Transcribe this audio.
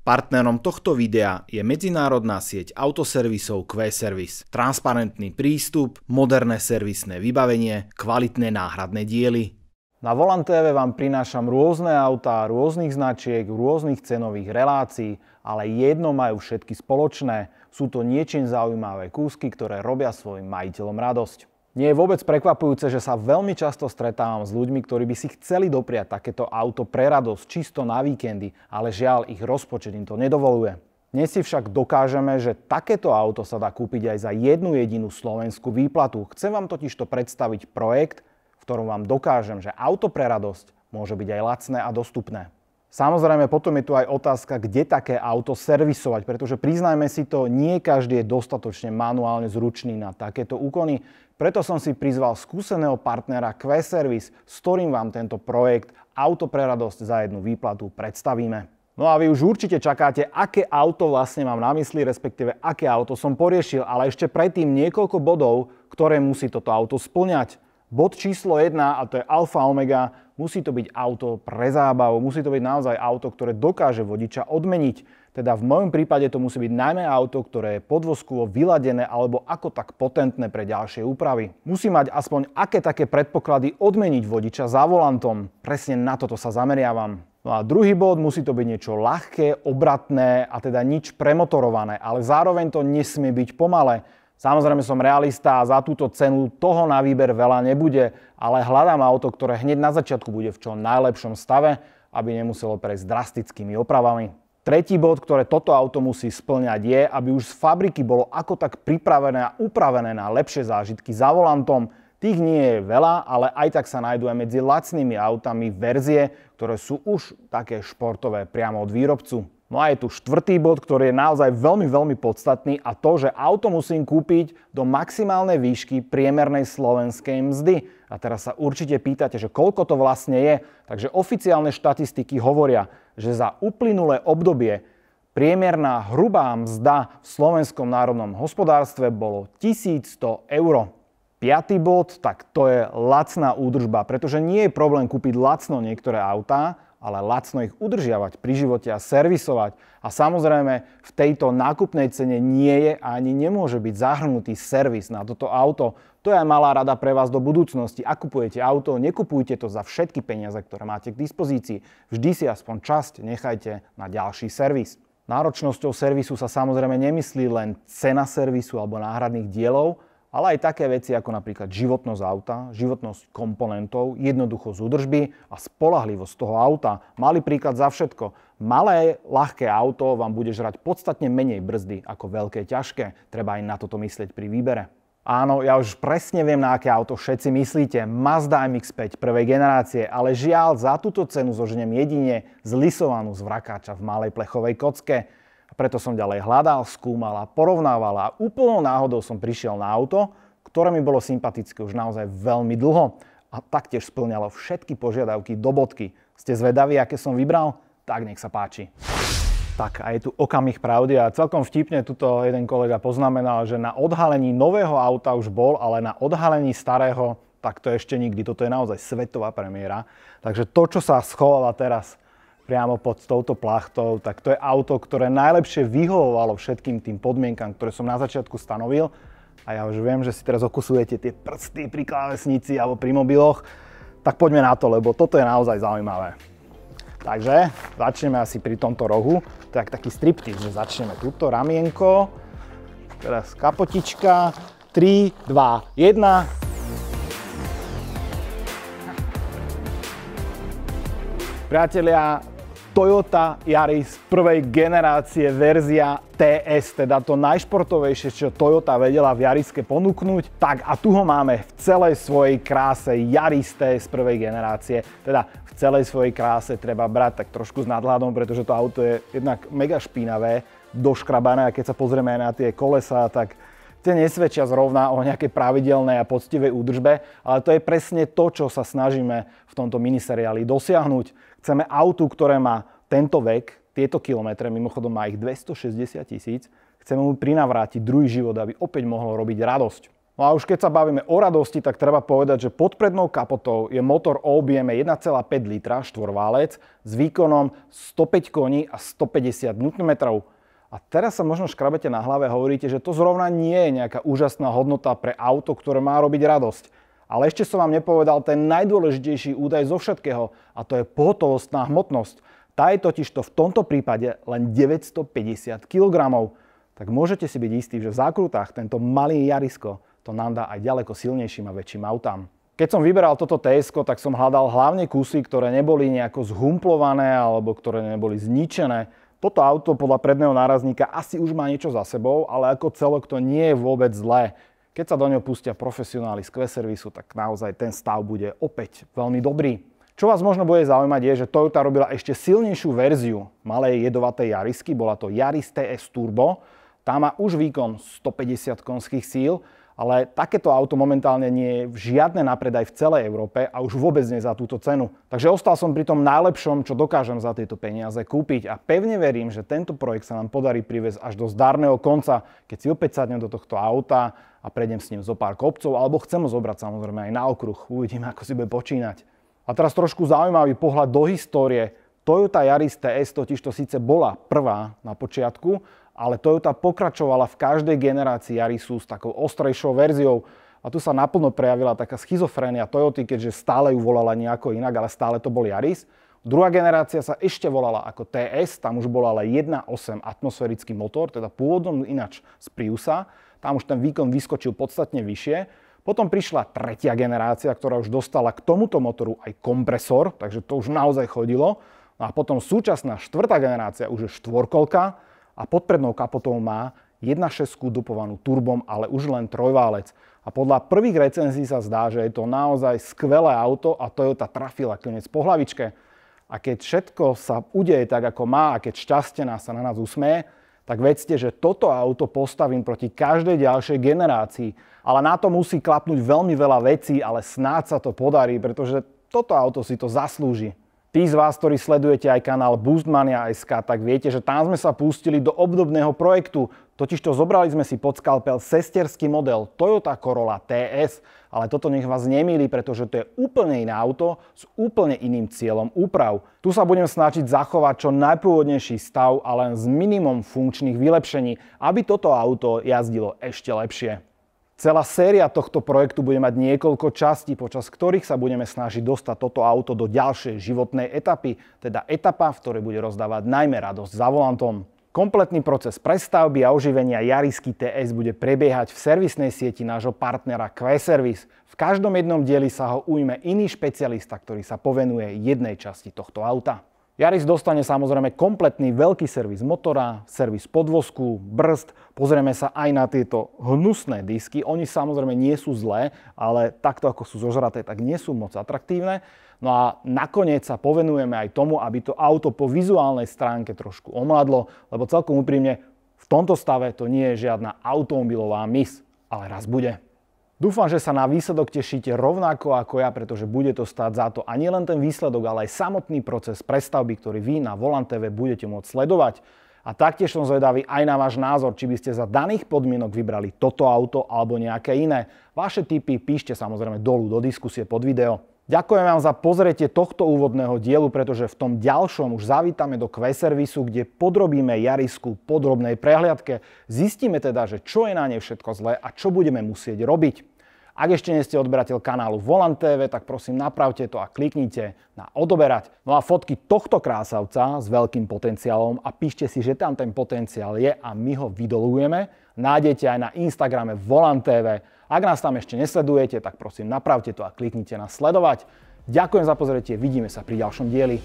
Partnerom tohto videa je medzinárodná sieť autoservisov Q-Service. Transparentný prístup, moderné servisné vybavenie, kvalitné náhradné diely. Na Volant TV vám prinášam rôzne autá, rôznych značiek, rôznych cenových relácií, ale jedno majú všetky spoločné. Sú to niečím zaujímavé kúsky, ktoré robia svojim majiteľom radosť. Nie je vôbec prekvapujúce, že sa veľmi často stretávam s ľuďmi, ktorí by si chceli dopriať takéto auto pre radosť čisto na víkendy, ale žiaľ, ich rozpočet im to nedovoluje. Dnes si však dokážeme, že takéto auto sa dá kúpiť aj za jednu jedinú slovenskú výplatu. Chcem vám totižto predstaviť projekt, v ktorom vám dokážem, že auto pre radosť môže byť aj lacné a dostupné. Samozrejme, potom je tu aj otázka, kde také auto servisovať, pretože priznajme si to, nie každý je dostatočne manuálne zručný na takéto úkony. Preto som si prizval skúseného partnera Q-Service, s ktorým vám tento projekt Auto pre radosť za jednu výplatu predstavíme. No a vy už určite čakáte, aké auto vlastne mám na mysli, respektíve aké auto som poriešil, ale ešte predtým niekoľko bodov, ktoré musí toto auto spĺňať. Bod číslo 1, a to je alfa omega, musí to byť auto pre zábavu, musí to byť naozaj auto, ktoré dokáže vodiča odmeniť. Teda v mojom prípade to musí byť najmä auto, ktoré je podvozkovo vyladené alebo ako tak potentné pre ďalšie úpravy. Musí mať aspoň aké také predpoklady odmeniť vodiča za volantom. Presne na toto sa zameriavam. No a druhý bod, musí to byť niečo ľahké, obratné a teda nič premotorované, ale zároveň to nesmie byť pomalé. Samozrejme som realista a za túto cenu toho na výber veľa nebude, ale hľadám auto, ktoré hneď na začiatku bude v čo najlepšom stave, aby nemuselo prejsť drastickými opravami. Tretí bod, ktoré toto auto musí spĺňať je, aby už z fabriky bolo ako tak pripravené a upravené na lepšie zážitky za volantom. Tých nie je veľa, ale aj tak sa nájdú aj medzi lacnými autami verzie, ktoré sú už také športové priamo od výrobcu. No a je tu štvrtý bod, ktorý je naozaj veľmi podstatný a to, že auto musím kúpiť do maximálnej výšky priemernej slovenskej mzdy. A teraz sa určite pýtate, že koľko to vlastne je. Takže oficiálne štatistiky hovoria, že za uplynulé obdobie priemerná hrubá mzda v Slovenskom národnom hospodárstve bolo 1100 eur. Piatý bod, tak to je lacná údržba, pretože nie je problém kúpiť lacno niektoré autá, ale lacno ich udržiavať pri živote a servisovať. A samozrejme v tejto nákupnej cene nie je a ani nemôže byť zahrnutý servis na toto auto. To je aj malá rada pre vás do budúcnosti. Ak kupujete auto, nekupujte to za všetky peniaze, ktoré máte k dispozícii. Vždy si aspoň časť nechajte na ďalší servis. Náročnosťou servisu sa samozrejme nemyslí len cena servisu alebo náhradných dielov, ale aj také veci ako napríklad životnosť auta, životnosť komponentov, jednoduchosť údržby a spoľahlivosť toho auta. Malý príklad za všetko. Malé, ľahké auto vám bude žrať podstatne menej brzdy ako veľké, ťažké. Treba aj na toto myslieť pri výbere. Áno, ja už presne viem, na aké auto všetci myslíte. Mazda MX-5 prvej generácie, ale žiaľ, za túto cenu zoženiem jedine zlisovanú z vrakáča v malej plechovej kocke. Preto som ďalej hľadal, skúmal a porovnával a úplnou náhodou som prišiel na auto, ktoré mi bolo sympatické už naozaj veľmi dlho a taktiež spĺňalo všetky požiadavky do bodky. Ste zvedaví, aké som vybral? Tak nech sa páči. Tak a je tu okamih pravdy a celkom vtipne tuto jeden kolega poznamenal, že na odhalení nového auta už bol, ale na odhalení starého tak to ešte nikdy. Toto je naozaj svetová premiéra. Takže to, čo sa schováva teraz priamo pod touto plachtou, tak to je auto, ktoré najlepšie vyhovovalo všetkým tým podmienkam, ktoré som na začiatku stanovil. A ja už viem, že si teraz okusujete tie prsty pri klávesnici alebo pri mobiloch. Tak poďme na to, lebo toto je naozaj zaujímavé. Takže začneme asi pri tomto rohu. To je taký striptease, že začneme túto ramienko. Teraz kapotička. 3, 2, 1. Priatelia, Toyota Yaris prvej generácie verzia TS, teda to najšportovejšie, čo Toyota vedela v Yariske ponúknuť. Tak a tu ho máme v celej svojej kráse, Yaris TS prvej generácie. Teda v celej svojej kráse treba brať tak trošku s nadhľadom, pretože to auto je jednak mega špinavé, doškrabané a keď sa pozrieme aj na tie kolesá, tak tie nesvedčia zrovna o nejakej pravidelnej a poctivej údržbe, ale to je presne to, čo sa snažíme v tomto miniseriáli dosiahnuť. Chceme auto, ktoré má tento vek, tieto kilometre, mimochodom má ich 260 000, chceme mu prinavrátiť druhý život, aby opäť mohlo robiť radosť. No a už keď sa bavíme o radosti, tak treba povedať, že pod prednou kapotou je motor o objeme 1,5 litra štvorválec s výkonom 105 koní a 150 Nm. A teraz sa možno škrabete na hlave a hovoríte, že to zrovna nie je nejaká úžasná hodnota pre auto, ktoré má robiť radosť. Ale ešte som vám nepovedal ten najdôležitejší údaj zo všetkého, a to je pohotovostná hmotnosť. Tá je totižto v tomto prípade len 950 kg. Tak môžete si byť istí, že v zákrutách tento malý Jarisko to nám dá aj ďaleko silnejším a väčším autám. Keď som vyberal toto TS-ko, tak som hľadal hlavne kusy, ktoré neboli nejako zhumplované alebo ktoré neboli zničené. Toto auto podľa predného nárazníka asi už má niečo za sebou, ale ako celok to nie je vôbec zlé. Keď sa do ňoho pustia profesionáli z Q-servisu, tak naozaj ten stav bude opäť veľmi dobrý. Čo vás možno bude zaujímať je, že Toyota robila ešte silnejšiu verziu malej jedovatej Yarisky, bola to Yaris TS Turbo. Tá má už výkon 150 konských síl, ale takéto auto momentálne nie je žiadne na predaj v celej Európe a už vôbec nie za túto cenu. Takže ostal som pri tom najlepšom, čo dokážem za tieto peniaze kúpiť a pevne verím, že tento projekt sa nám podarí priviesť až do zdárneho konca, keď si opäť sadnem do tohto auta a prejdem s ním zo pár kopcov, alebo chcem ho zobrať samozrejme aj na okruh. Uvidíme, ako si bude počínať. A teraz trošku zaujímavý pohľad do histórie. Toyota Yaris TS totižto síce bola prvá na počiatku, ale Toyota pokračovala v každej generácii Yarisu s takou ostrejšou verziou. A tu sa naplno prejavila taká schizofrénia Toyoty, keďže stále ju volala nejako inak, ale stále to bol Yaris. Druhá generácia sa ešte volala ako TS, tam už bol ale 1.8 atmosférický motor, teda pôvodom ináč z Priusa. Tam už ten výkon vyskočil podstatne vyššie. Potom prišla tretia generácia, ktorá už dostala k tomuto motoru aj kompresor, takže to už naozaj chodilo. No a potom súčasná štvrtá generácia už je štvorkolka, a pod prednou kapotou má 1.6 dopovanú turbom, ale už len trojválec. A podľa prvých recenzií sa zdá, že je to naozaj skvelé auto a Toyota trafila klinec po hlavičke. A keď všetko sa udeje tak, ako má, a keď šťastená sa na nás usmeje, tak vedzte, že toto auto postavím proti každej ďalšej generácii. Ale na to musí klapnúť veľmi veľa vecí, ale snáď sa to podarí, pretože toto auto si to zaslúži. Tí z vás, ktorí sledujete aj kanál Boostmania.sk, tak viete, že tam sme sa pustili do obdobného projektu. Totižto zobrali sme si pod skalpel sesterský model Toyota Corolla TS, ale toto nech vás nemýli, pretože to je úplne iné auto s úplne iným cieľom úprav. Tu sa budem snažiť zachovať čo najpôvodnejší stav a len s minimum funkčných vylepšení, aby toto auto jazdilo ešte lepšie. Celá séria tohto projektu bude mať niekoľko častí, počas ktorých sa budeme snažiť dostať toto auto do ďalšej životnej etapy, teda etapa, v ktorej bude rozdávať najmä radosť za volantom. Kompletný proces prestavby a oživenia Yarisky TS bude prebiehať v servisnej sieti nášho partnera Q-Service. V každom jednom dieli sa ho ujme iný špecialista, ktorý sa povenuje jednej časti tohto auta. Yaris dostane samozrejme kompletný veľký servis motora, servis podvozku, brzd. Pozrieme sa aj na tieto hnusné disky. Oni samozrejme nie sú zlé, ale takto ako sú zožraté, tak nie sú moc atraktívne. No a nakoniec sa povenujeme aj tomu, aby to auto po vizuálnej stránke trošku omladlo, lebo celkom úprimne v tomto stave to nie je žiadna automobilová mis, ale raz bude. Dúfam, že sa na výsledok tešíte rovnako ako ja, pretože bude to stáť za to a nie len ten výsledok, ale aj samotný proces prestavby, ktorý vy na Volant TV budete môcť sledovať. A taktiež som zvedavý aj na váš názor, či by ste za daných podmienok vybrali toto auto alebo nejaké iné. Vaše tipy píšte samozrejme dolu do diskusie pod video. Ďakujem vám za pozretie tohto úvodného dielu, pretože v tom ďalšom už zavítame do Q-servisu, kde podrobíme Yarisku podrobnej prehliadke. Zistíme teda, že čo je na nej všetko zlé a čo budeme musieť robiť. Ak ešte nie ste odberateľ kanálu Volant TV, tak prosím napravte to a kliknite na odoberať. No a fotky tohto krásavca s veľkým potenciálom a píšte si, že tam ten potenciál je a my ho vydolujeme, nájdete aj na Instagrame Volant TV. Ak nás tam ešte nesledujete, tak prosím napravte to a kliknite na sledovať. Ďakujem za pozretie, vidíme sa pri ďalšom dieli.